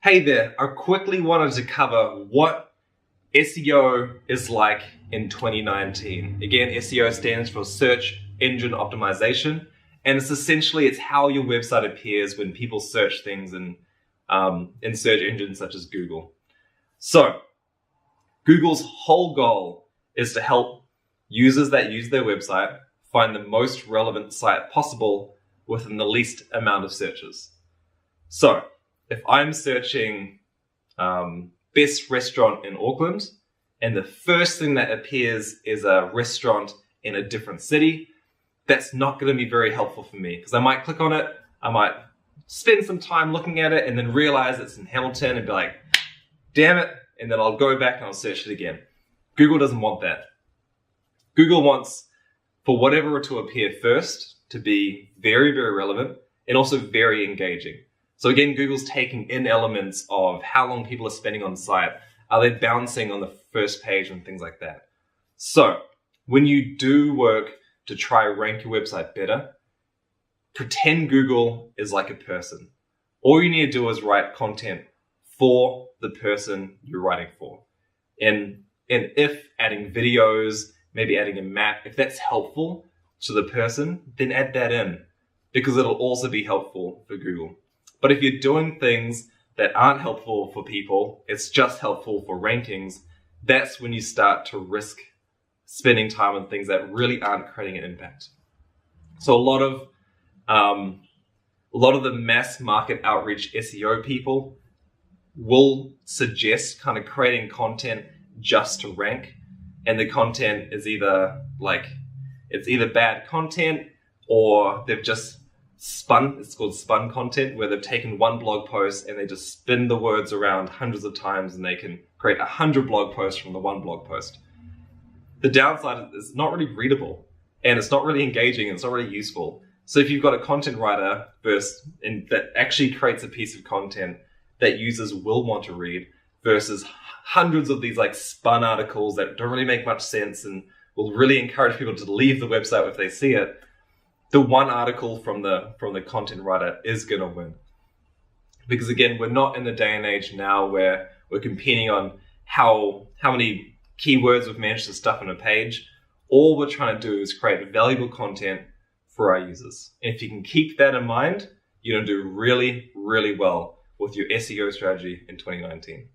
Hey there, I quickly wanted to cover what SEO is like in 2019. Again, SEO stands for Search Engine Optimization, and it's how your website appears when people search things in search engines such as Google. So, Google's whole goal is to help users that use their website find the most relevant site possible within the least amount of searches. So, if I'm searching best restaurant in Auckland, and the first thing that appears is a restaurant in a different city, that's not going to be very helpful for me because I might click on it, I might spend some time looking at it and then realize it's in Hamilton and be like, damn it, and then I'll go back and I'll search it again. Google doesn't want that. Google wants for whatever to appear first to be very, very relevant and also very engaging. So again, Google's taking in elements of how long people are spending on the site. Are they bouncing on the first page and things like that? So when you do work to try rank your website better, pretend Google is like a person. All you need to do is write content for the person you're writing for. And if adding videos, maybe adding a map, if that's helpful to the person, then add that in because it'll also be helpful for Google. But if you're doing things that aren't helpful for people, it's just helpful for rankings, that's when you start to risk spending time on things that really aren't creating an impact. So a lot of the mass market outreach SEO people will suggest kind of creating content just to rank, and the content is either bad content or they've just it's called spun content, where they've taken one blog post and they just spin the words around hundreds of times and they can create 100 blog posts from the one blog post. The downside is it's not really readable and it's not really engaging and it's not really useful. So if you've got a content writer that actually creates a piece of content that users will want to read versus hundreds of these like spun articles that don't really make much sense and will really encourage people to leave the website if they see it, the one article from the content writer is going to win. Because again, we're not in the day and age now where we're competing on how many keywords we've managed to stuff on a page. All we're trying to do is create valuable content for our users. And if you can keep that in mind, you're going to do really, really well with your SEO strategy in 2019.